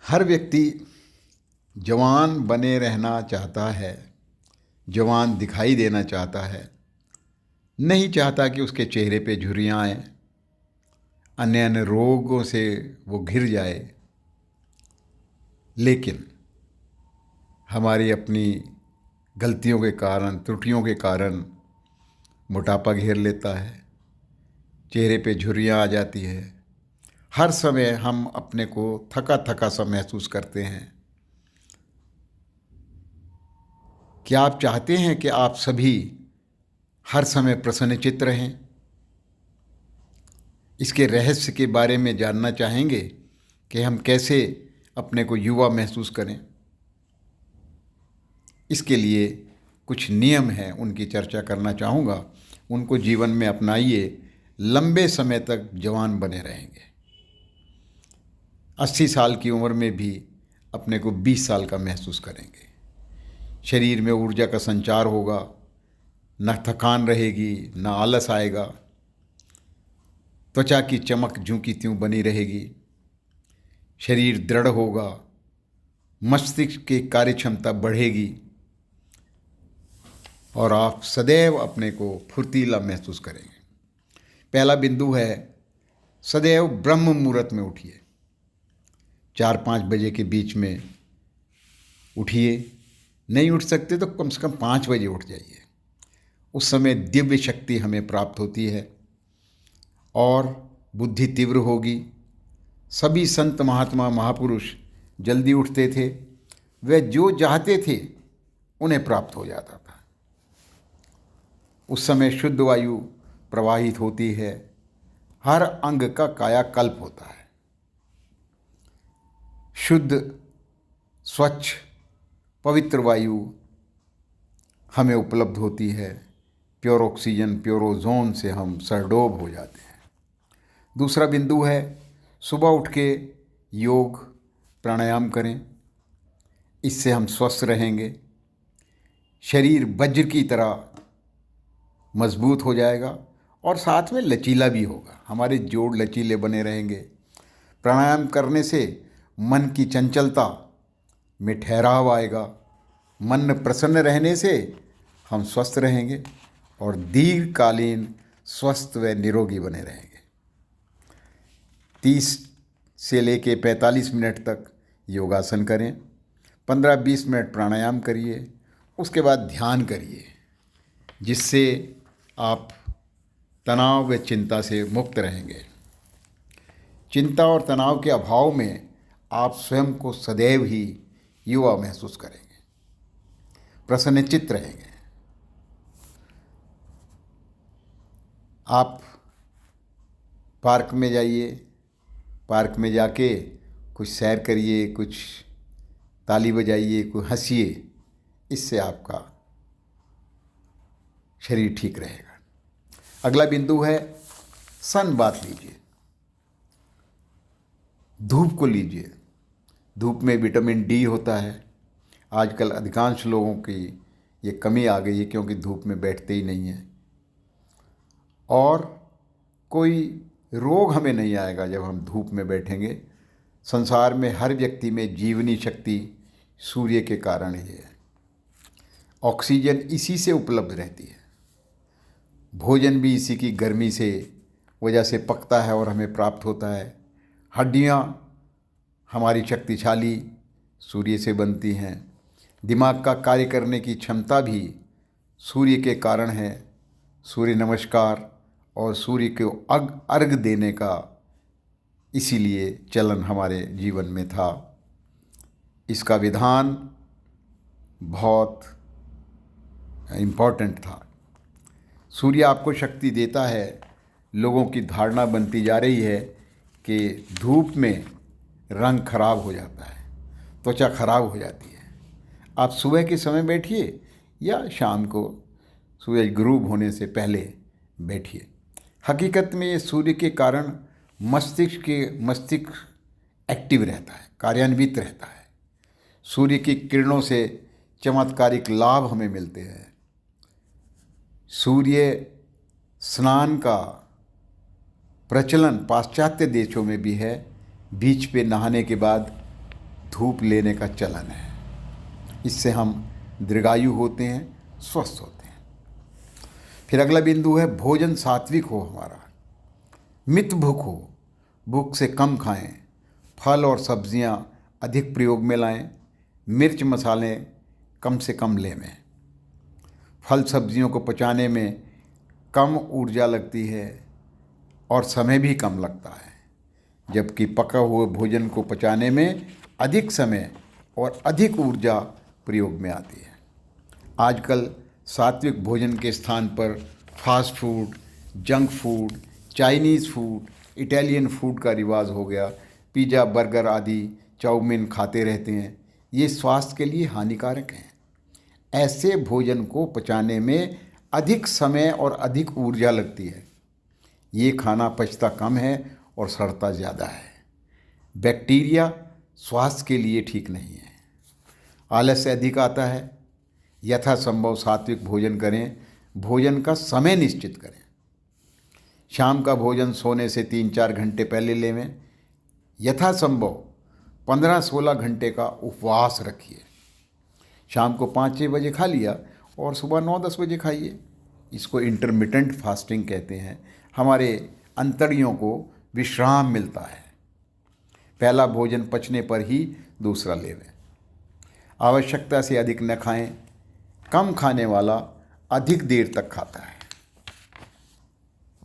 हर व्यक्ति जवान बने रहना चाहता है, जवान दिखाई देना चाहता है। नहीं चाहता कि उसके चेहरे पे झुर्रियाँ आएँ, अन्य अन्य रोगों से वो घिर जाए। लेकिन हमारी अपनी गलतियों के कारण, त्रुटियों के कारण मोटापा घेर लेता है, चेहरे पे झुर्रियाँ आ जाती है। हर समय हम अपने को थका थका सा महसूस करते हैं। क्या आप चाहते हैं कि आप सभी हर समय प्रसन्नचित्त रहें? इसके रहस्य के बारे में जानना चाहेंगे कि हम कैसे अपने को युवा महसूस करें। इसके लिए कुछ नियम हैं, उनकी चर्चा करना चाहूँगा। उनको जीवन में अपनाइए, लंबे समय तक जवान बने रहेंगे। 80 साल की उम्र में भी अपने को 20 साल का महसूस करेंगे। शरीर में ऊर्जा का संचार होगा, न थकान रहेगी, न आलस आएगा। त्वचा की चमक ज्यों की त्यों बनी रहेगी। शरीर दृढ़ होगा, मस्तिष्क की कार्यक्षमता बढ़ेगी और आप सदैव अपने को फुर्तीला महसूस करेंगे। पहला बिंदु है, सदैव ब्रह्म मुहूर्त में उठिए। 4-5 बजे के बीच में उठिए। नहीं उठ सकते तो कम से कम 5 बजे उठ जाइए। उस समय दिव्य शक्ति हमें प्राप्त होती है और बुद्धि तीव्र होगी। सभी संत महात्मा महापुरुष जल्दी उठते थे। वे जो चाहते थे उन्हें प्राप्त हो जाता था। उस समय शुद्ध वायु प्रवाहित होती है। हर अंग का कायाकल्प होता है। शुद्ध, स्वच्छ, पवित्र वायु हमें उपलब्ध होती है। प्योर ऑक्सीजन, प्योर ओजोन से हम सरडोब हो जाते हैं। दूसरा बिंदु है, सुबह उठ के योग प्राणायाम करें। इससे हम स्वस्थ रहेंगे। शरीर वज्र की तरह मजबूत हो जाएगा और साथ में लचीला भी होगा। हमारे जोड़ लचीले बने रहेंगे। प्राणायाम करने से मन की चंचलता में ठहराव आएगा। मन में प्रसन्न रहने से हम स्वस्थ रहेंगे और दीर्घकालीन स्वस्थ व निरोगी बने रहेंगे। 30 से लेके 45 मिनट तक योगासन करें। 15-20 मिनट प्राणायाम करिए। उसके बाद ध्यान करिए, जिससे आप तनाव व चिंता से मुक्त रहेंगे। चिंता और तनाव के अभाव में आप स्वयं को सदैव ही युवा महसूस करेंगे, प्रसन्नचित्त रहेंगे। आप पार्क में जाइए, पार्क में जाके कुछ सैर करिए, कुछ ताली बजाइए, कुछ हंसिए। इससे आपका शरीर ठीक रहेगा। अगला बिंदु है, सन बाथ लीजिए, धूप को लीजिए। धूप में विटामिन डी होता है। आजकल अधिकांश लोगों की ये कमी आ गई है, क्योंकि धूप में बैठते ही नहीं हैं। और कोई रोग हमें नहीं आएगा जब हम धूप में बैठेंगे। संसार में हर व्यक्ति में जीवनी शक्ति सूर्य के कारण ही है। ऑक्सीजन इसी से उपलब्ध रहती है। भोजन भी इसी की गर्मी से वजह से पकता है और हमें प्राप्त होता है। हड्डियाँ हमारी शक्तिशाली सूर्य से बनती हैं। दिमाग का कार्य करने की क्षमता भी सूर्य के कारण है। सूर्य नमस्कार और सूर्य को अर्घ देने का इसीलिए चलन हमारे जीवन में था। इसका विधान बहुत इम्पोर्टेंट था। सूर्य आपको शक्ति देता है। लोगों की धारणा बनती जा रही है कि धूप में रंग खराब हो जाता है, त्वचा खराब हो जाती है। आप सुबह के समय बैठिए या शाम को सूरज गुरूब होने से पहले बैठिए। हकीकत में ये सूर्य के कारण मस्तिष्क एक्टिव रहता है, कार्यान्वित रहता है। सूर्य की किरणों से चमत्कारिक लाभ हमें मिलते हैं। सूर्य स्नान का प्रचलन पाश्चात्य देशों में भी है। बीच पे नहाने के बाद धूप लेने का चलन है। इससे हम दीर्घायु होते हैं, स्वस्थ होते हैं। फिर अगला बिंदु है भोजन सात्विक हो हमारा, मित भूख हो, भूख से कम खाएं, फल और सब्जियां अधिक प्रयोग में लाएं, मिर्च मसाले कम से कम लें। फल सब्जियों को पचाने में कम ऊर्जा लगती है और समय भी कम लगता है, जबकि पका हुए भोजन को पचाने में अधिक समय और अधिक ऊर्जा प्रयोग में आती है। आजकल सात्विक भोजन के स्थान पर fast food, junk food, Chinese food, Italian food का रिवाज हो गया। पिज़्ज़ा, बर्गर आदि चाउमीन खाते रहते हैं। ये स्वास्थ्य के लिए हानिकारक हैं। ऐसे भोजन को पचाने में अधिक समय और अधिक ऊर्जा लगती है। ये खाना पचता कम है और सड़ता ज़्यादा है। बैक्टीरिया स्वास्थ्य के लिए ठीक नहीं है। आलस्य अधिक आता है। यथासंभव सात्विक भोजन करें। भोजन का समय निश्चित करें। शाम का भोजन सोने से 3-4 घंटे पहले लेवें। यथासंभव 15-16 घंटे का उपवास रखिए। शाम को 5-6 बजे खा लिया और सुबह 9-10 बजे खाइए। इसको इंटरमिटेंट फास्टिंग कहते हैं। हमारे अंतड़ियों को विश्राम मिलता है। पहला भोजन पचने पर ही दूसरा लेवें। आवश्यकता से अधिक न खाएं। कम खाने वाला अधिक देर तक खाता है।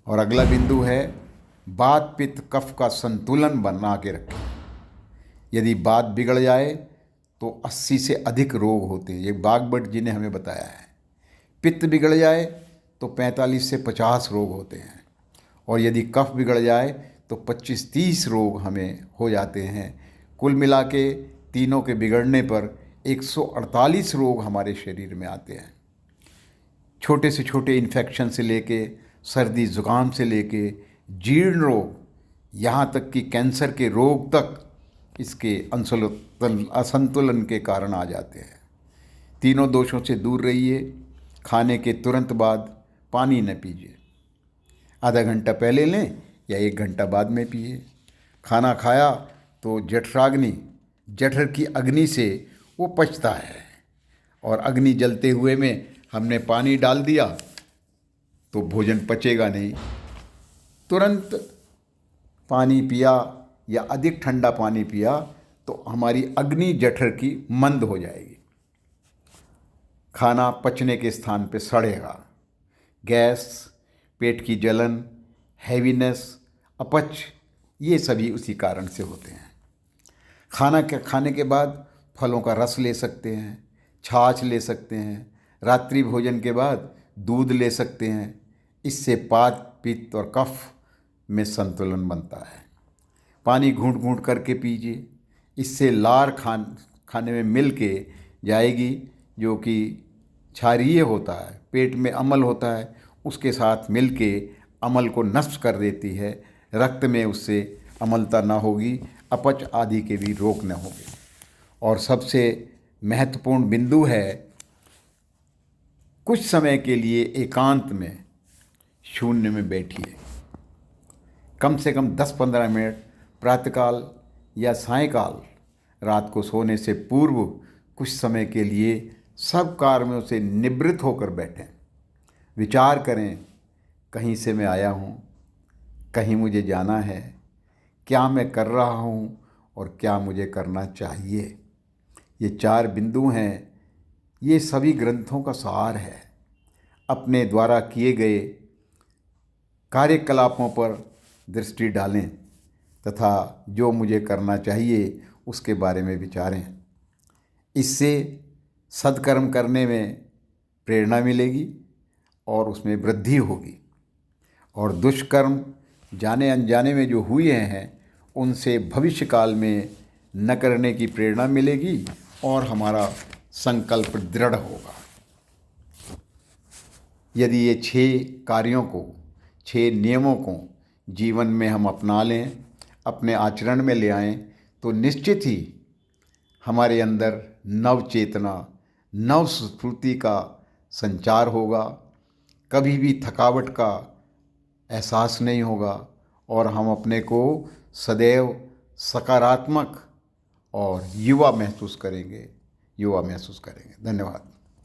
और अगला बिंदु है वात पित्त कफ का संतुलन बना के रखें। यदि वात बिगड़ जाए तो 80 से अधिक रोग होते हैं। ये बागभट्ट जी ने हमें बताया है। पित्त बिगड़ जाए तो 45 से 50 रोग होते हैं। और यदि कफ बिगड़ जाए तो 25-30 रोग हमें हो जाते हैं। कुल मिला के तीनों के बिगड़ने पर 148 रोग हमारे शरीर में आते हैं। छोटे से छोटे इन्फेक्शन से लेके सर्दी जुकाम से लेके जीर्ण रोग, यहाँ तक कि कैंसर के रोग तक इसके असंतुलन के कारण आ जाते हैं। तीनों दोषों से दूर रहिए। खाने के तुरंत बाद पानी न पीजिए। आधा घंटा पहले लें या 1 घंटा बाद में पिए। खाना खाया तो जठर की अग्नि से वो पचता है, और अग्नि जलते हुए में हमने पानी डाल दिया तो भोजन पचेगा नहीं। तुरंत पानी पिया या अधिक ठंडा पानी पिया तो हमारी अग्नि जठर की मंद हो जाएगी। खाना पचने के स्थान पे सड़ेगा। गैस, पेट की जलन, हैवीनेस, अपच, ये सभी उसी कारण से होते हैं। खाने के बाद फलों का रस ले सकते हैं, छाछ ले सकते हैं। रात्रि भोजन के बाद दूध ले सकते हैं। इससे वात पित्त और कफ में संतुलन बनता है। पानी घूंट घूंट करके पीजिए। इससे लार खाने में मिल के जाएगी, जो कि क्षारीय होता है, पेट में अम्ल होता है, उसके साथ मिल के अम्ल को नष्ट कर देती है। रक्त में उससे अम्लता ना होगी, अपच आदि के भी रोग न होंगे। और सबसे महत्वपूर्ण बिंदु है, कुछ समय के लिए एकांत में शून्य में बैठिए। कम से कम 10-15 मिनट प्रातःकाल या सायंकाल, रात को सोने से पूर्व कुछ समय के लिए सब कार्यों से निवृत्त होकर बैठें। विचार करें, कहीं से मैं आया हूँ, कहीं मुझे जाना है, क्या मैं कर रहा हूँ और क्या मुझे करना चाहिए। ये 4 बिंदु हैं। ये सभी ग्रंथों का सार है। अपने द्वारा किए गए कार्यकलापों पर दृष्टि डालें तथा जो मुझे करना चाहिए उसके बारे में विचारें। इससे सत्कर्म करने में प्रेरणा मिलेगी और उसमें वृद्धि होगी। और दुष्कर्म जाने अनजाने में जो हुए हैं उनसे भविष्य काल में न करने की प्रेरणा मिलेगी और हमारा संकल्प दृढ़ होगा। यदि ये 6 कार्यों को, 6 नियमों को जीवन में हम अपना लें, अपने आचरण में ले आएं, तो निश्चित ही हमारे अंदर नव चेतना, नव स्फूर्ति का संचार होगा। कभी भी थकावट का एहसास नहीं होगा और हम अपने को सदैव सकारात्मक और युवा महसूस करेंगे। धन्यवाद।